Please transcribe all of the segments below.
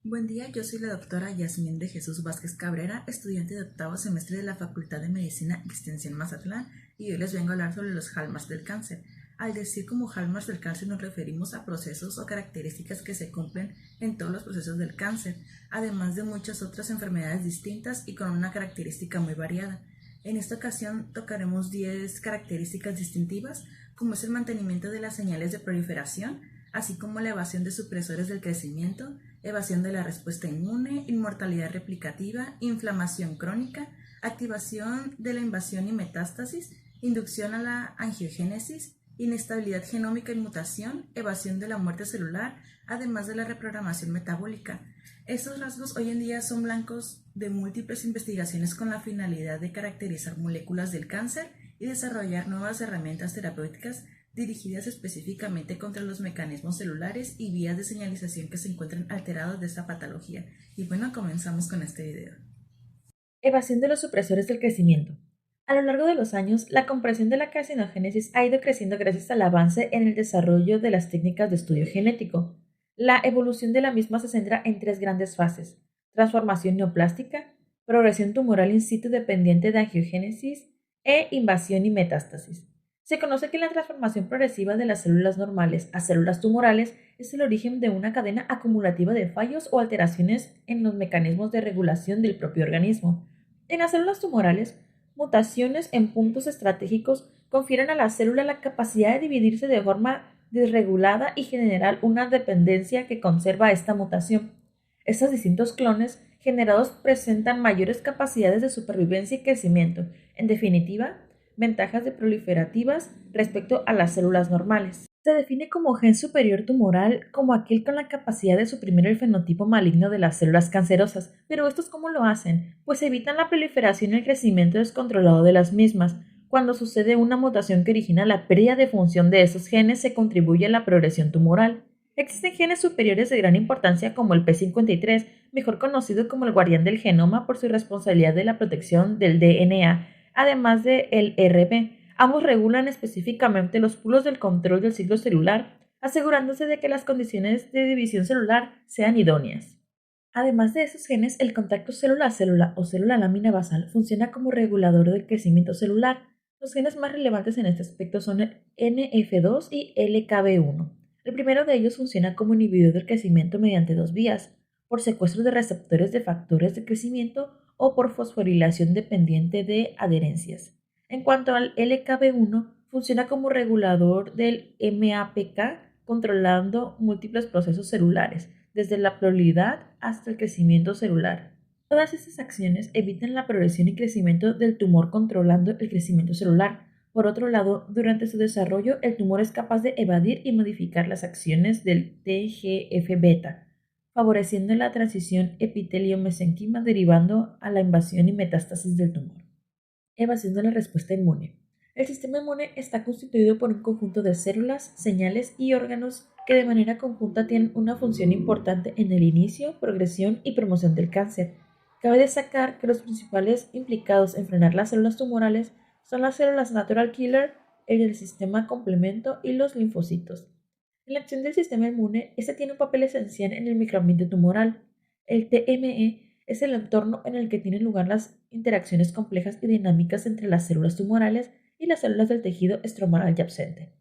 Buen día, yo soy la doctora Yasmín de Jesús Vázquez Cabrera, estudiante de octavo semestre de la Facultad de Medicina Extensión Mazatlán, y hoy les vengo a hablar sobre los hallmarks del cáncer. Al decir como hallmarks del cáncer nos referimos a procesos o características que se cumplen en todos los procesos del cáncer, además de muchas otras enfermedades distintas y con una característica muy variada. En esta ocasión tocaremos 10 características distintivas, como es el mantenimiento de las señales de proliferación, así como la evasión de supresores del crecimiento, evasión de la respuesta inmune, inmortalidad replicativa, inflamación crónica, activación de la invasión y metástasis, inducción a la angiogénesis, inestabilidad genómica y mutación, evasión de la muerte celular, además de la reprogramación metabólica. Estos rasgos hoy en día son blancos de múltiples investigaciones con la finalidad de caracterizar moléculas del cáncer y desarrollar nuevas herramientas terapéuticas dirigidas específicamente contra los mecanismos celulares y vías de señalización que se encuentran alterados de esta patología. Y bueno, comenzamos con este video. Evasión de los supresores del crecimiento. A lo largo de los años, la comprensión de la carcinogénesis ha ido creciendo gracias al avance en el desarrollo de las técnicas de estudio genético. La evolución de la misma se centra en tres grandes fases: transformación neoplástica, progresión tumoral in situ dependiente de angiogénesis e invasión y metástasis. Se conoce que la transformación progresiva de las células normales a células tumorales es el origen de una cadena acumulativa de fallos o alteraciones en los mecanismos de regulación del propio organismo. En las células tumorales, mutaciones en puntos estratégicos confieren a la célula la capacidad de dividirse de forma desregulada y generar una dependencia que conserva esta mutación. Estos distintos clones generados presentan mayores capacidades de supervivencia y crecimiento. En definitiva, ventajas de proliferativas respecto a las células normales. Se define como gen superior tumoral como aquel con la capacidad de suprimir el fenotipo maligno de las células cancerosas. Pero ¿estos cómo lo hacen? Pues evitan la proliferación y el crecimiento descontrolado de las mismas. Cuando sucede una mutación que origina la pérdida de función de esos genes, se contribuye a la progresión tumoral. Existen genes superiores de gran importancia como el P53, mejor conocido como el guardián del genoma por su responsabilidad de la protección del DNA, además de el RB. Ambos regulan específicamente los polos del control del ciclo celular, asegurándose de que las condiciones de división celular sean idóneas. Además de esos genes, el contacto célula-célula o célula-lámina basal funciona como regulador del crecimiento celular. Los genes más relevantes en este aspecto son el NF2 y LKB1. El primero de ellos funciona como inhibidor del crecimiento mediante dos vías: por secuestro de receptores de factores de crecimiento o por fosforilación dependiente de adherencias. En cuanto al LKB1, funciona como regulador del MAPK, controlando múltiples procesos celulares, desde la pluralidad hasta el crecimiento celular. Todas estas acciones evitan la progresión y crecimiento del tumor controlando el crecimiento celular. Por otro lado, durante su desarrollo, el tumor es capaz de evadir y modificar las acciones del TGF-beta, favoreciendo la transición epitelio-mesenquima, derivando a la invasión y metástasis del tumor. Evasión de la respuesta inmune. El sistema inmune está constituido por un conjunto de células, señales y órganos que de manera conjunta tienen una función importante en el inicio, progresión y promoción del cáncer. Cabe destacar que los principales implicados en frenar las células tumorales son las células natural killer, el del sistema complemento y los linfocitos. En la acción del sistema inmune, este tiene un papel esencial en el microambiente tumoral. El TME es el entorno en el que tienen lugar las interacciones complejas y dinámicas entre las células tumorales y las células del tejido estromal adyacente.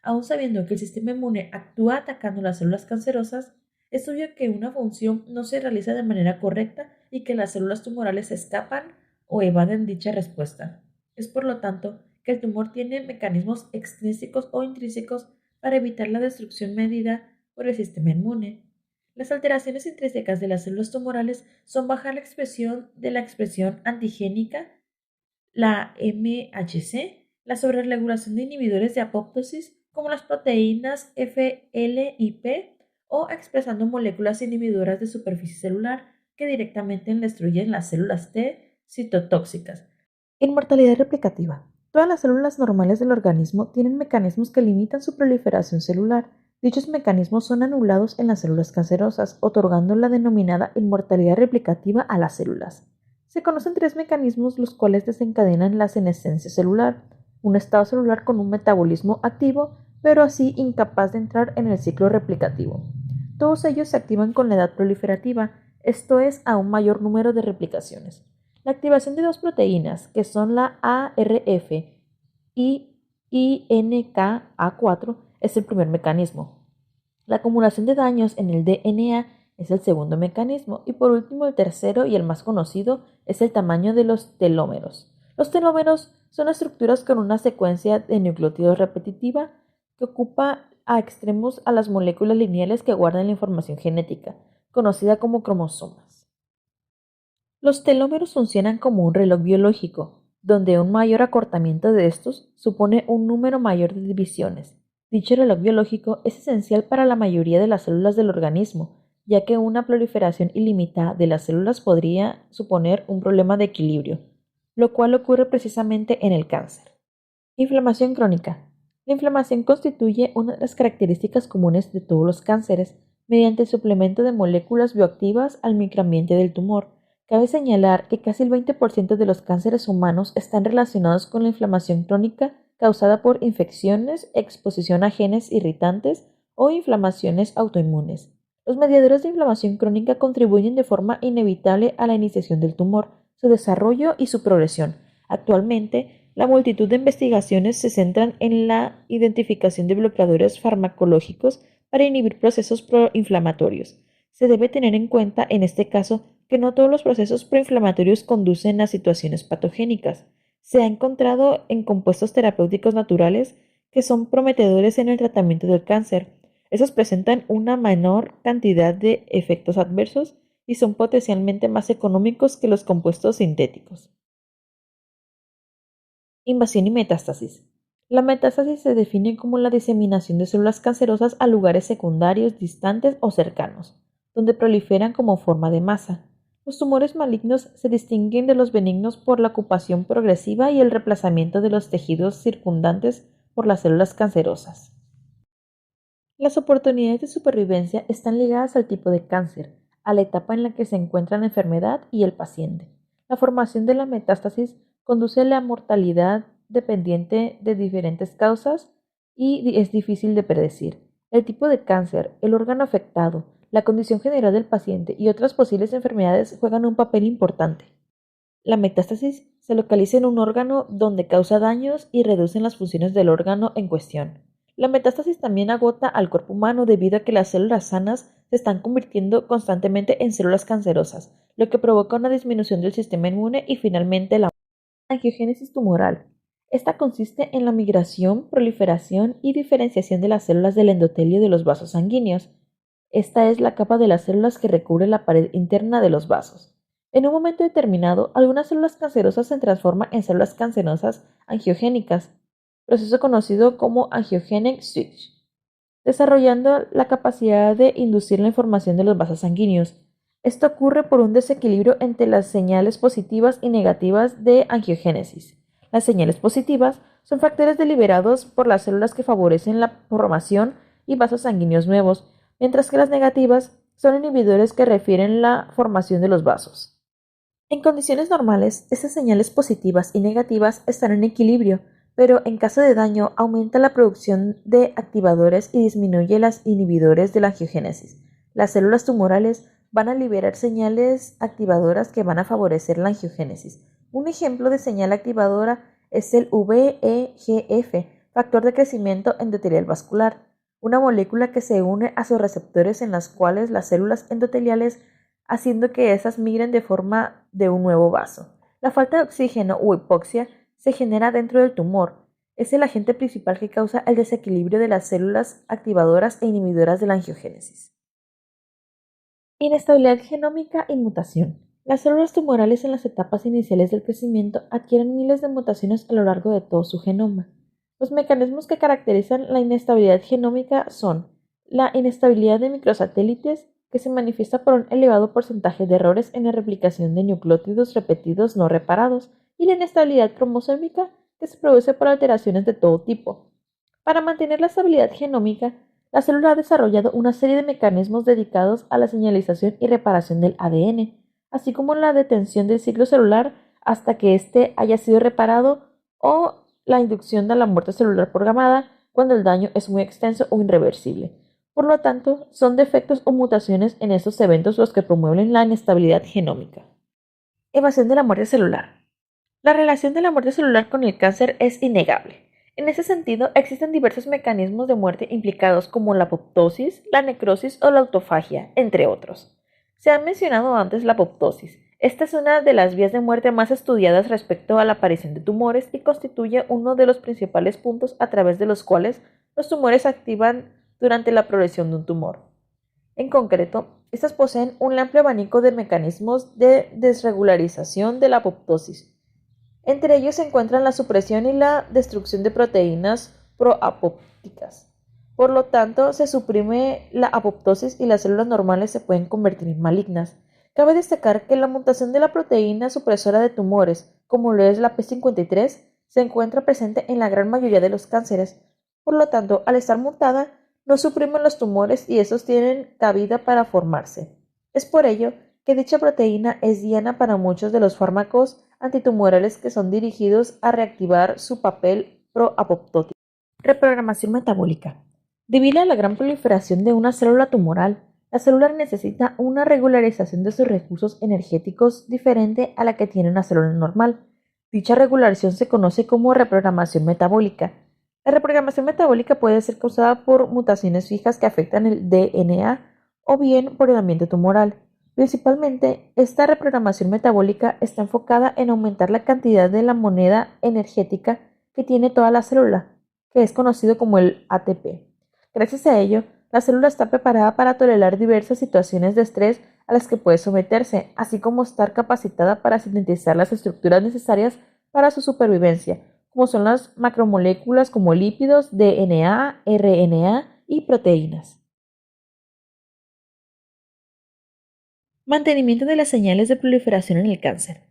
Aun sabiendo que el sistema inmune actúa atacando las células cancerosas, es obvio que una función no se realiza de manera correcta y que las células tumorales escapan o evaden dicha respuesta. Es por lo tanto que el tumor tiene mecanismos extrínsecos o intrínsecos para evitar la destrucción medida por el sistema inmune. Las alteraciones intrínsecas de las células tumorales son bajar la expresión de la expresión antigénica, la MHC, la sobreregulación de inhibidores de apoptosis como las proteínas FLIP o expresando moléculas inhibidoras de superficie celular que directamente destruyen las células T citotóxicas. Inmortalidad replicativa. Todas las células normales del organismo tienen mecanismos que limitan su proliferación celular. Dichos mecanismos son anulados en las células cancerosas, otorgando la denominada inmortalidad replicativa a las células. Se conocen tres mecanismos los cuales desencadenan la senescencia celular: un estado celular con un metabolismo activo, pero así incapaz de entrar en el ciclo replicativo; Todos ellos se activan con la edad proliferativa, esto es, a un mayor número de replicaciones. La activación de dos proteínas, que son la ARF y INKA4, es el primer mecanismo. La acumulación de daños en el DNA es el segundo mecanismo y por último el tercero y el más conocido es el tamaño de los telómeros. Los telómeros son estructuras con una secuencia de nucleótidos repetitiva que ocupa a extremos a las moléculas lineales que guardan la información genética, conocida como cromosomas. Los telómeros funcionan como un reloj biológico, donde un mayor acortamiento de estos supone un número mayor de divisiones. Dicho reloj biológico es esencial para la mayoría de las células del organismo, ya que una proliferación ilimitada de las células podría suponer un problema de equilibrio, lo cual ocurre precisamente en el cáncer. Inflamación crónica. La inflamación constituye una de las características comunes de todos los cánceres mediante el suplemento de moléculas bioactivas al microambiente del tumor. Cabe señalar que casi el 20% de los cánceres humanos están relacionados con la inflamación crónica causada por infecciones, exposición a genes irritantes o inflamaciones autoinmunes. Los mediadores de inflamación crónica contribuyen de forma inevitable a la iniciación del tumor, su desarrollo y su progresión. Actualmente, la multitud de investigaciones se centran en la identificación de bloqueadores farmacológicos para inhibir procesos proinflamatorios. Se debe tener en cuenta, en este caso, que no todos los procesos proinflamatorios conducen a situaciones patogénicas. Se ha encontrado en compuestos terapéuticos naturales que son prometedores en el tratamiento del cáncer. Estos presentan una menor cantidad de efectos adversos y son potencialmente más económicos que los compuestos sintéticos. Invasión y metástasis. La metástasis se define como la diseminación de células cancerosas a lugares secundarios, distantes o cercanos, donde proliferan como forma de masa. Los tumores malignos se distinguen de los benignos por la ocupación progresiva y el reemplazamiento de los tejidos circundantes por las células cancerosas. Las oportunidades de supervivencia están ligadas al tipo de cáncer, a la etapa en la que se encuentra la enfermedad y el paciente. La formación de la metástasis conduce a la mortalidad dependiente de diferentes causas y es difícil de predecir. El tipo de cáncer, el órgano afectado, la condición general del paciente y otras posibles enfermedades juegan un papel importante. La metástasis se localiza en un órgano donde causa daños y reducen las funciones del órgano en cuestión. La metástasis también agota al cuerpo humano debido a que las células sanas se están convirtiendo constantemente en células cancerosas, lo que provoca una disminución del sistema inmune y finalmente la angiogénesis tumoral. Esta consiste en la migración, proliferación y diferenciación de las células del endotelio de los vasos sanguíneos. Esta es la capa de las células que recubre la pared interna de los vasos. En un momento determinado, algunas células cancerosas se transforman en células cancerosas angiogénicas, proceso conocido como angiogenic switch, desarrollando la capacidad de inducir la información de los vasos sanguíneos. Esto ocurre por un desequilibrio entre las señales positivas y negativas de angiogénesis. Las señales positivas son factores deliberados por las células que favorecen la formación y vasos sanguíneos nuevos, mientras que las negativas son inhibidores que refieren la formación de los vasos. En condiciones normales, estas señales positivas y negativas están en equilibrio, pero en caso de daño aumenta la producción de activadores y disminuye los inhibidores de la angiogénesis. Las células tumorales van a liberar señales activadoras que van a favorecer la angiogénesis. Un ejemplo de señal activadora es el VEGF, factor de crecimiento endotelial vascular, una molécula que se une a sus receptores en las cuales las células endoteliales haciendo que éstas migren de forma de un nuevo vaso. La falta de oxígeno o hipoxia se genera dentro del tumor. Es el agente principal que causa el desequilibrio de las células activadoras e inhibidoras de la angiogénesis. Inestabilidad genómica y mutación. Las células tumorales en las etapas iniciales del crecimiento adquieren miles de mutaciones a lo largo de todo su genoma. Los mecanismos que caracterizan la inestabilidad genómica son la inestabilidad de microsatélites, que se manifiesta por un elevado porcentaje de errores en la replicación de nucleótidos repetidos no reparados, y la inestabilidad cromosómica, que se produce por alteraciones de todo tipo. Para mantener la estabilidad genómica, la célula ha desarrollado una serie de mecanismos dedicados a la señalización y reparación del ADN, así como la detención del ciclo celular hasta que éste haya sido reparado o la inducción de la muerte celular programada cuando el daño es muy extenso o irreversible. Por lo tanto, son defectos o mutaciones en estos eventos los que promueven la inestabilidad genómica. Evasión de la muerte celular. La relación de la muerte celular con el cáncer es innegable. En ese sentido, existen diversos mecanismos de muerte implicados como la apoptosis, la necrosis o la autofagia, entre otros. Se ha mencionado antes la apoptosis. Esta es una de las vías de muerte más estudiadas respecto a la aparición de tumores y constituye uno de los principales puntos a través de los cuales los tumores se activan durante la progresión de un tumor. En concreto, estas poseen un amplio abanico de mecanismos de desregularización de la apoptosis. Entre ellos se encuentran la supresión y la destrucción de proteínas proapoptíticas. Por lo tanto, se suprime la apoptosis y las células normales se pueden convertir en malignas. Cabe destacar que la mutación de la proteína supresora de tumores, como lo es la P53, se encuentra presente en la gran mayoría de los cánceres. Por lo tanto, al estar mutada, no suprimen los tumores y estos tienen cabida para formarse. Es por ello que dicha proteína es diana para muchos de los fármacos antitumorales que son dirigidos a reactivar su papel proapoptótico. Reprogramación metabólica. Debido a la gran proliferación de una célula tumoral, la célula necesita una regularización de sus recursos energéticos diferente a la que tiene una célula normal. Dicha regulación se conoce como reprogramación metabólica. La reprogramación metabólica puede ser causada por mutaciones fijas que afectan el DNA o bien por el ambiente tumoral. Principalmente, esta reprogramación metabólica está enfocada en aumentar la cantidad de la moneda energética que tiene toda la célula, que es conocido como el ATP. Gracias a ello, la célula está preparada para tolerar diversas situaciones de estrés a las que puede someterse, así como estar capacitada para sintetizar las estructuras necesarias para su supervivencia, como son las macromoléculas como lípidos, DNA, RNA y proteínas. Mantenimiento de las señales de proliferación en el cáncer.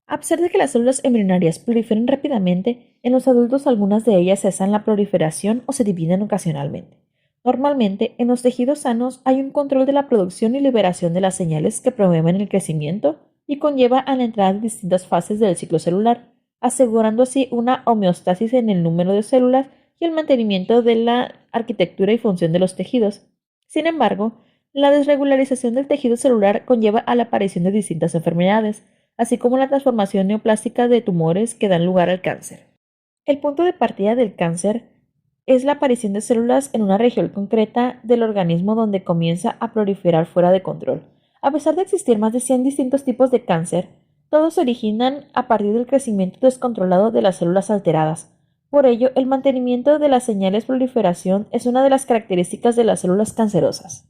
A pesar de que las células embrionarias proliferan rápidamente, en los adultos algunas de ellas cesan la proliferación o se dividen ocasionalmente. Normalmente, en los tejidos sanos hay un control de la producción y liberación de las señales que promueven el crecimiento y conlleva a la entrada de distintas fases del ciclo celular, asegurando así una homeostasis en el número de células y el mantenimiento de la arquitectura y función de los tejidos. Sin embargo, la desregularización del tejido celular conlleva a la aparición de distintas enfermedades, así como la transformación neoplástica de tumores que dan lugar al cáncer. El punto de partida del cáncer es la aparición de células en una región concreta del organismo donde comienza a proliferar fuera de control. A pesar de existir más de 100 distintos tipos de cáncer, todos se originan a partir del crecimiento descontrolado de las células alteradas. Por ello, el mantenimiento de las señales de proliferación es una de las características de las células cancerosas.